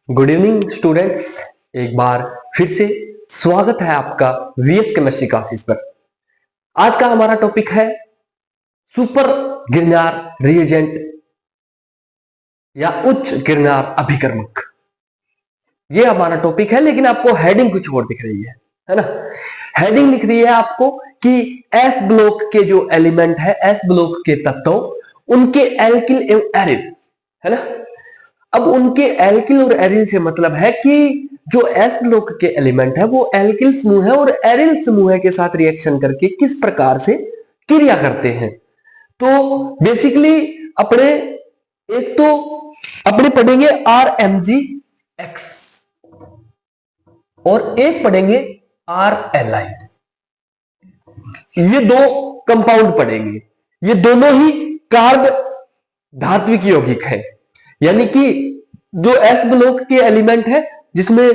Good evening students. एक बार फिर से स्वागत है आपका वीएस केमिस्ट्री क्लासेस पर। आज का हमारा टॉपिक है सुपर गिरनार रिएजेंट या उच्च गिरनार अभिकर्मक। ये हमारा टॉपिक है, लेकिन आपको हेडिंग कुछ और दिख रही है ना। हेडिंग लिख रही है आपको कि एस ब्लॉक के जो एलिमेंट है, एस ब्लॉक के तत्व, उनके एल्किल एवं एरिल, है ना। अब उनके एल्किल और एरिल से मतलब है कि जो एस ब्लॉक के एलिमेंट है वो एल्किल समूह है और एरिल समूह के साथ रिएक्शन करके किस प्रकार से क्रिया करते हैं। तो बेसिकली अपने एक तो अपने पढ़ेंगे आर एम जी एक्स और एक पढ़ेंगे आर एल आई। ये दो कंपाउंड पढ़ेंगे। ये दोनों ही कार्ब धात्विक यौगिक है, यानी कि जो एस ब्लॉक के एलिमेंट है जिसमें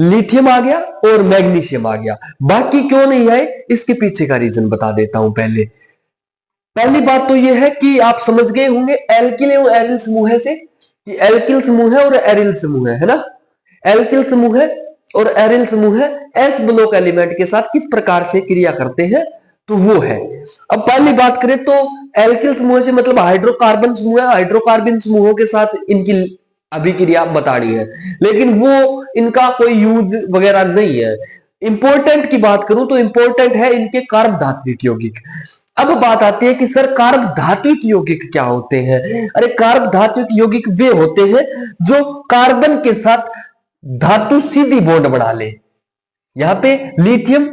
लिथियम आ गया और मैग्नीशियम आ गया। बाकी क्यों नहीं आए इसके पीछे का रीजन बता देता हूं। पहली बात तो यह है कि आप समझ गए होंगे एल्किल और एरिल समूह से कि एल्किल समूह है और एरिल समूह है ना। एल्किल समूह है और एरिल समूह है एस ब्लॉक एलिमेंट के साथ किस प्रकार से क्रिया करते हैं, तो वो है। अब पहली बात करें तो एल्किल समूह से मतलब हाइड्रोकार्बन समूह है। हाइड्रोकार्बन समूहों के साथ इनकी अभिक्रिया बतानी है, लेकिन वो इनका कोई यूज वगैरह नहीं है। इंपॉर्टेंट की बात करूं तो इंपॉर्टेंट है इनके कार्ब धात्विक यौगिक। अब बात आती है कि सर कार्ब धात्विक यौगिक क्या होते हैं। अरे कार्ब धात्विक यौगिक वे होते हैं जो कार्बन के साथ धातु सीधी बॉन्ड बना ले। यहां पे लिथियम,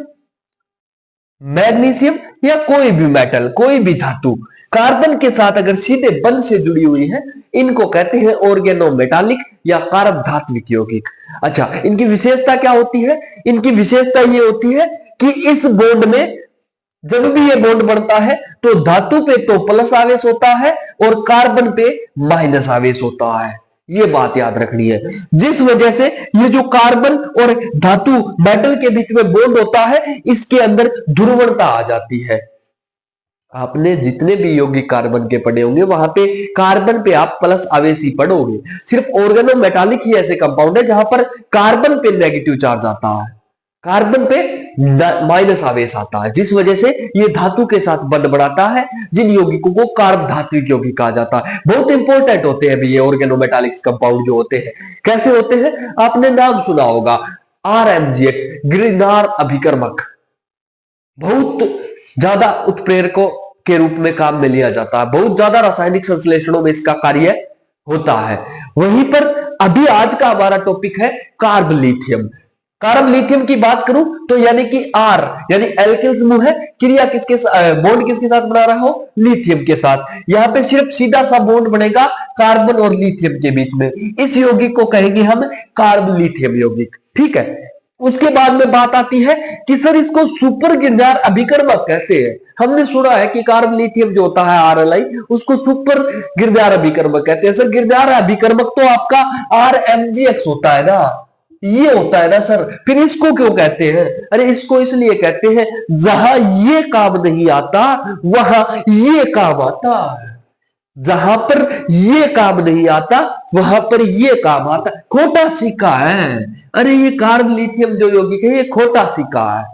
मैग्नीशियम या कोई भी मेटल, कोई भी धातु कार्बन के साथ अगर सीधे बंध से जुड़ी हुई है, इनको कहते हैं ऑर्गेनोमेटालिक या कार्ब धात्विक यौगिक। अच्छा, इनकी विशेषता क्या होती है? इनकी विशेषता ये होती है कि इस बॉन्ड में जब भी ये बॉन्ड बनता है तो धातु पे तो प्लस आवेश होता है और कार्बन पे माइनस आवेश होता है। ये बात याद रखनी है, जिस वजह से ये जो कार्बन और धातु मेटल के बीच में बॉन्ड होता है, इसके अंदर ध्रुवणता आ जाती है। आपने जितने भी यौगिक कार्बन के पढ़े होंगे वहां पे कार्बन पे आप प्लस आवेश ही पढ़ोगे। सिर्फ ऑर्गेनोमेटालिक ही ऐसे कंपाउंड है जहां पर कार्बन पे नेगेटिव चार्ज आता है, कार्बन पे माइनस आवेश आता है, जिस वजह से ये धातु के साथ बंध बढ़ाता है। जिन यौगिकों को कार्ब धात्विक यौगिक कहा जाता है। बहुत इंपॉर्टेंट होते हैं ये ऑर्गेनोमेटालिक कंपाउंड जो होते हैं। कैसे होते हैं? आपने नाम सुना होगा RMGX, गिरनार अभिकर्मक। बहुत ज्यादा उत्प्रेरकों के रूप में काम में लिया जाता है। बहुत ज्यादा रासायनिक संश्लेषणों में इसका कार्य होता है। वहीं पर अभी आज का हमारा टॉपिक है कार्ब लिथियम। कार्ब लिथियम की बात करूं तो यानी कि आर यानी एल्किल समूह है, क्रिया किसके बॉन्ड किसके साथ बना रहा हो? लिथियम के साथ। यहां पे सिर्फ सीधा सा बॉन्ड बनेगा कार्बन और लिथियम के बीच में। इस यौगिक को कहेंगे हम कार्ब लिथियम यौगिक। ठीक है। उसके बाद में बात आती है कि सर इसको सुपर गिरनार अभिकर्मक कहते हैं। हमने सुना है कि कार्ब लिथियम जो होता है RLI, उसको सुपर गिरनार अभिकर्मक कहते हैं। सर गिरनार अभिकर्मक तो आपका RMGX होता है ना, ये होता है ना सर, फिर इसको क्यों कहते हैं? अरे इसको इसलिए कहते हैं जहां ये काम नहीं आता वहां ये काम आता है। जहां पर ये काम नहीं आता वहां पर ये काम आता। खोटा सिक्का है। अरे ये कार्ब लिथियम जो यौगिक है ये खोटा सिक्का है।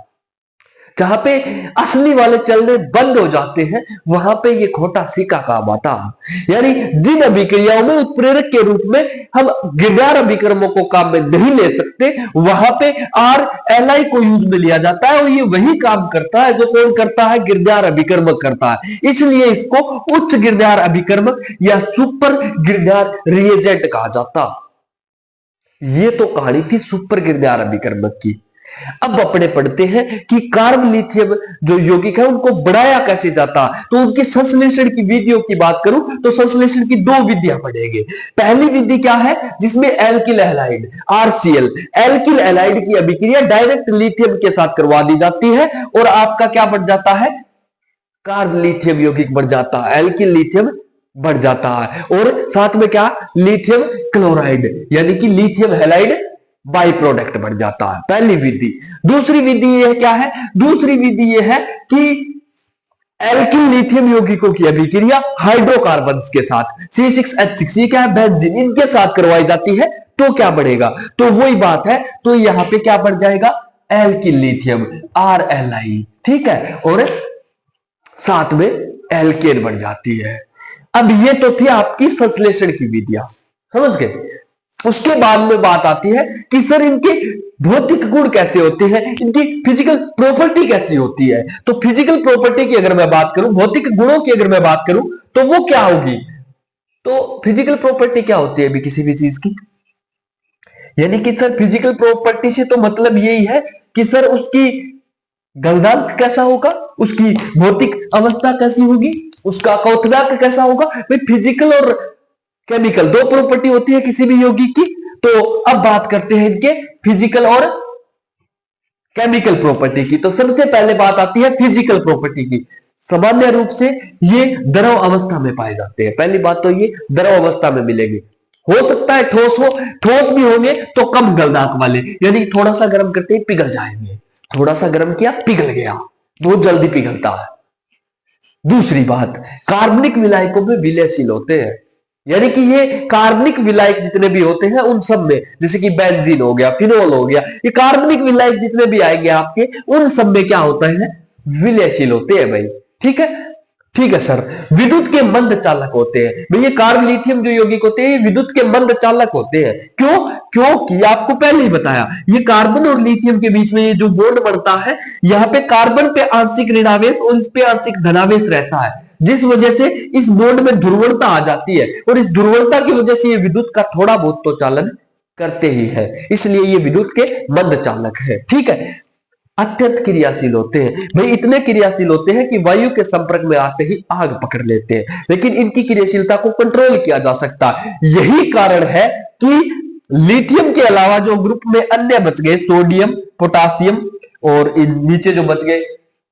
जहां पे असली वाले चलने बंद हो जाते हैं वहां पे ये खोटा सिक्का काम आता है। यानी जिन अभिक्रियाओं में उत्प्रेरक के रूप में हम गिरनार अभिकर्मों को काम में नहीं ले सकते, वहां पे RLI को यूज में लिया जाता है और ये वही काम करता है जो कौन करता है? गिरनार अभिकर्मक करता है। इसलिए इसको उच्च गिरनार अभिकर्मक या सुपर गिरनार रिएजेंट कहा जाता। ये तो कहानी थी सुपर गिरनार अभिकर्मक की। अब अपने पढ़ते हैं कि कार्ब लिथियम जो यौगिक है उनको बढ़ाया कैसे जाता। तो उनके संश्लेषण की विधियों की बात करूं तो संश्लेषण की दो विधियां पढ़ेंगे। पहली विधि क्या है? जिसमें alkyl halide RCl, alkyl halide की अभिक्रिया डायरेक्ट लिथियम के साथ करवा दी जाती है और आपका क्या बढ़ जाता है? कार्ब लिथियम यौगिक बढ़ जाता है, एल्किल लिथियम बढ़ जाता है। और साथ में क्या? लिथियम क्लोराइड यानी कि लिथियम हैलाइड बाई प्रोडक्ट बन जाता है। पहली विधि। दूसरी विधि यह क्या है? दूसरी विधि यह है कि एल्किल लिथियम यौगिकों की अभिक्रिया हाइड्रोकार्बन्स के साथ C6H6, ये क्या है? बेंजीन, इनके साथ करवाई जाती है तो क्या बढ़ेगा, तो वही बात है, तो यहां पे क्या बढ़ जाएगा, एल्किल लिथियम RLI, ठीक है, और साथ में एल्केन बढ़ जाती है। अब ये तो थी आपकी संश्लेषण की विधियां, समझ गए। उसके बाद में बात आती है कि सर इनके भौतिक गुण कैसे होते हैं, इनकी फिजिकल प्रॉपर्टी कैसी होती है। तो फिजिकल प्रॉपर्टी की अगर मैं बात करूं, भौतिक गुणों की अगर मैं बात करूं, तो वो क्या होगी, तो फिजिकल प्रॉपर्टी क्या होती है भी किसी भी चीज की, यानी कि सर फिजिकल प्रॉपर्टी से तो मतलब यही है कि सर उसकी गलनांक कैसा होगा, उसकी भौतिक अवस्था कैसी होगी, उसका क्वथनांक कैसा होगा। भाई फिजिकल और केमिकल दो प्रॉपर्टी होती है किसी भी यौगिक की। तो अब बात करते हैं इनके फिजिकल और केमिकल प्रॉपर्टी की। तो सबसे पहले बात आती है फिजिकल प्रॉपर्टी की। सामान्य रूप से ये द्रव अवस्था में पाए जाते हैं। पहली बात तो ये द्रव अवस्था में मिलेंगे, हो सकता है ठोस हो, ठोस भी होंगे तो कम गलनांक वाले, यानी थोड़ा सा गर्म करते ही पिघल जाएंगे, थोड़ा सा गर्म किया पिघल गया, बहुत जल्दी पिघलता है। दूसरी बात, कार्बनिक विलायकों में विलयशील होते हैं, यानी कि ये कार्बनिक विलायक जितने भी होते हैं उन सब में, जैसे कि बेंजीन हो गया, फिनोल हो गया, ये कार्बनिक विलायक जितने भी आएंगे आपके, उन सब में क्या होता है, विलयशील होते हैं भाई, ठीक है। ठीक है सर, विद्युत के मंद चालक होते हैं भाई, ये कार्ब लिथियम जो यौगिक होते हैं ये विद्युत के मंद चालक होते हैं। क्यों, क्योंकि आपको पहले ही बताया, ये कार्बन और लिथियम के बीच में ये जो बॉन्ड बनता है, यहाँ पे कार्बन पे आंशिक ऋणावेश और इस पे आंशिक धनावेश रहता है, जिस वजह से इस बॉन्ड में ध्रुवणता आ जाती है, और इस ध्रुवणता की वजह से ये विद्युत का थोड़ा बहुत तो चालन करते ही है, इसलिए ये विद्युत के मंद चालक है, ठीक है। अत्यंत क्रियाशील होते हैं भाई, इतने क्रियाशील होते हैं कि वायु के संपर्क में आते ही आग पकड़ लेते हैं, लेकिन इनकी क्रियाशीलता को कंट्रोल किया जा सकता है। यही कारण है कि लिथियम के अलावा जो ग्रुप में अन्य बच गए, सोडियम, पोटासियम और इन नीचे जो बच गए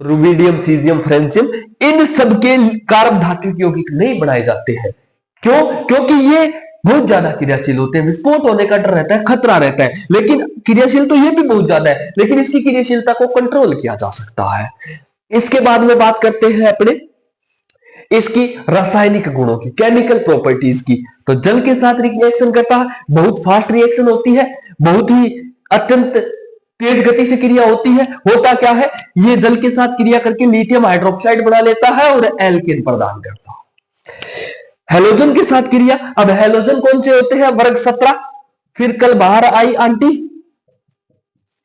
रुबिडियम, सीजियम, फ्रेंसियम, इन सबके कार्ब धातु यौगिक नहीं बनाए जाते हैं। क्यों, क्योंकि ये बहुत ज्यादा क्रियाशील होते हैं, विस्फोट होने का डर रहता है, खतरा रहता है, लेकिन क्रियाशील तो ये भी बहुत ज्यादा है, लेकिन इसकी क्रियाशीलता को कंट्रोल किया जा सकता है। इसके बाद में बात करते हैं अपने इसकी रासायनिक गुणों की, केमिकल प्रॉपर्टीज की। तो जल के साथ रिएक्शन करता है, बहुत फास्ट रिएक्शन होती है, बहुत ही अत्यंत तेज गति से क्रिया होती है। होता क्या है, ये जल के साथ क्रिया करके लिथियम हाइड्रोक्साइड बना लेता है और एल्केन प्रदान करता है। हेलोजन के साथ क्रिया, अब हेलोजन कौन से होते हैं, वर्ग 17, फिर कल बाहर आई आंटी,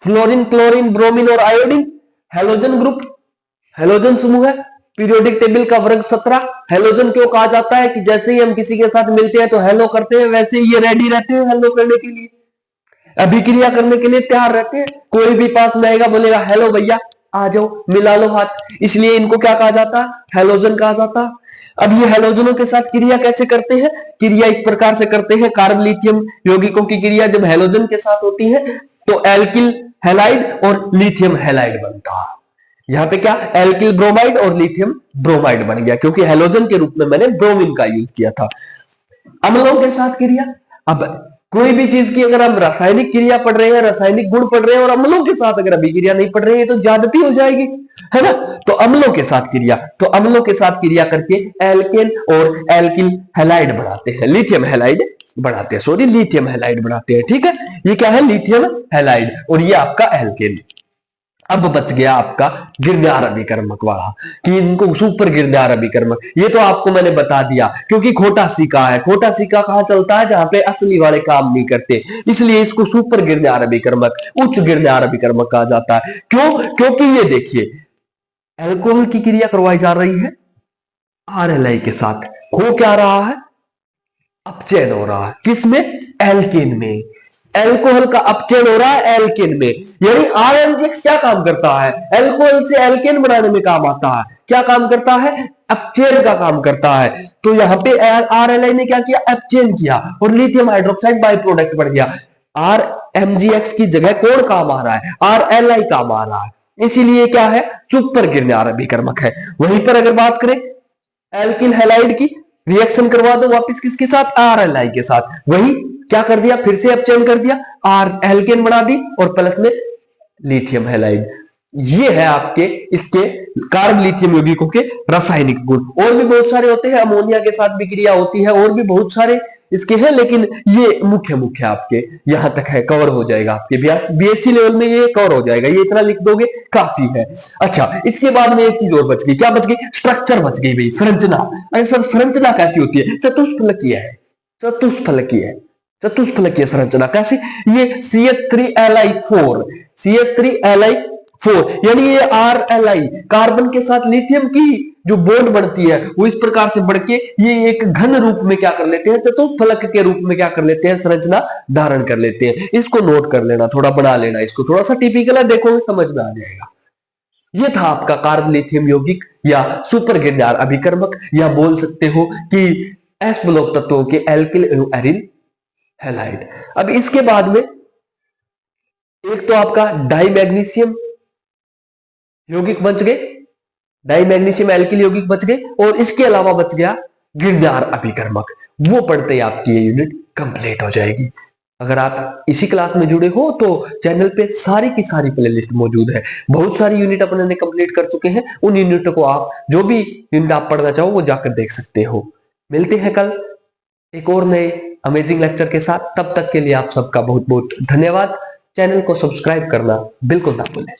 फ्लोरीन, क्लोरीन, ब्रोमीन और आयोडीन, हेलोजन ग्रुप, हेलोजन समूह है, पीरियोडिक टेबल का वर्ग 17। हेलोजन क्यों कहा जाता है कि जैसे ही हम किसी के साथ मिलते हैं तो हेलो करते हैं, वैसे ही ये रेडी रहते हैं हेलो करने के लिए, अभिक्रिया करने के लिए तैयार रहते हैं। कोई भी पास में आएगा बोलेगा हेलो भैया आ जाओ मिला लो हाथ, इसलिए इनको क्या कहा जाता है, हेलोजन कहा जाता है। अब ये हेलोजनों के साथ क्रिया कैसे करते हैं, क्रिया इस प्रकार से करते हैं, कार्ब लिथियम यौगिकों की क्रिया जब हेलोजन के साथ होती है तो एल्किल हैलाइड और लिथियम हैलाइड बनता है। यहां पे क्या, एल्किल ब्रोमाइड और लिथियम ब्रोमाइड बन गया, क्योंकि हेलोजन के रूप में मैंने ब्रोमीन का यूज किया था। अम्लों के साथ क्रिया, अब कोई भी चीज की अगर हम रासायनिक क्रिया पढ़ रहे हैं, रासायनिक गुण पढ़ रहे हैं और अम्लों के साथ अगर अभिक्रिया नहीं पढ़ रहे हैं तो ज्यादती हो जाएगी, है ना। तो अम्लों के साथ क्रिया, तो अम्लों के साथ क्रिया करके एल्केन और एल्किल हैलाइड बनाते हैं, लिथियम हैलाइड बनाते हैं, सॉरी लिथियम हैलाइड बनाते हैं, ठीक है। ये क्या है, लिथियम हैलाइड, और ये आपका एल्केन। अब बच गया आपका गिरनार अभिकर्मक वाला, कि इनको सुपर गिरनार अभिकर्मक, ये तो आपको मैंने बता दिया, क्योंकि खोटा सिक्का है, खोटा सिक्का कहां चलता है, जहां पे असली वाले काम नहीं करते, इसलिए इसको सुपर गिरनार अभिकर्मक, उच्च गिरनार अभिकर्मक कहा जाता है। क्यों, क्योंकि ये देखिए अल्कोहल की क्रिया करवाई जा रही है RLI के साथ, हो क्या रहा है, अपचयन हो रहा है, किसमें, एल्केन में, एल्कोहल का अपचयन हो रहा है एल्केन में। यानी RMGX क्या काम करता है, एल्कोहल से एल्केन बनाने में काम आता है, क्या काम करता है, अपचयन का काम करता है। तो यहां पे RLI ने क्या किया, अपचयन किया और लिथियम हाइड्रोक्साइड बाई प्रोडक्ट बन गया। RMGX की जगह कौन काम आ रहा है, RLI काम आ रहा है, इसीलिए क्या है, सुपर गिरनार अभिकर्मक है। वहीं पर अगर बात करें एल्किल हैलाइड की, रिएक्शन करवा दो वापस किसके साथ, RLI के साथ, वही क्या कर दिया, फिर से अपचयन कर दिया, एल्केन बना दी और प्लस में लिथियम हैलाइड। ये है आपके इसके कार्ब लिथियम यौगिकों के रासायनिक गुण। और भी बहुत सारे होते हैं, अमोनिया के साथ भी क्रिया होती है, और भी बहुत सारे इसके हैं, लेकिन ये मुख्य मुख्य आपके यहां तक है, कवर हो जाएगा आपके बीएससी लेवल में, ये कवर हो जाएगा, ये इतना लिख दोगे काफी है। अच्छा, इसके बाद में एक चीज और बच गई, क्या बच गई? स्ट्रक्चर बच गई भाई, संरचना। अरे सर संरचना कैसी होती है? चतुष्फलकीय है, चतुष्फलकीय है, चतुष्फलकीय संरचना। कैसे? ये CH3Li4, CH3Li4 यानी ये RLi कार्बन के साथ लिथियम की जो बॉन्ड बनती है वो इस प्रकार से बढ़ के ये एक घन रूप में क्या कर लेते हैं? चतुष्फलक के रूप में क्या कर लेते हैं? संरचना धारण कर लेते हैं। इसको नोट कर लेना, थोड़ा बना लेना, इसको थोड़ा सा टिपिकल है, देखो समझ में आ जाएगा। ये था आपका कार्ब लिथियम यौगिक या सुपर गिरदार अभिकर्मक, या बोल सकते हो कि एस ब्लॉक तत्वों के एल्किल एरिल हैलाइड। अब इसके बाद में एक तो आपका डाई मैग्नीशियम यौगिक बच गए, डाई मैग्नीशियम एल्किल यौगिक बच गए, और इसके अलावा बच गया गिरदार अभिकर्मक। वो पढ़ते ही आपकी ये यूनिट कंप्लीट हो जाएगी। अगर आप इसी क्लास में जुड़े हो तो चैनल पे सारी की सारी प्लेलिस्ट मौजूद है, बहुत सारी यूनिट अपने ने कंप्लीट कर चुके हैं। उन यूनिट को आप जो भी यूनिट आप पढ़ना चाहो वो जाकर देख सकते हो। मिलते हैं कल एक और नए अमेजिंग लेक्चर के साथ, तब तक के लिए आप सबका बहुत बहुत धन्यवाद। चैनल को सब्सक्राइब करना बिल्कुल ना भूलें।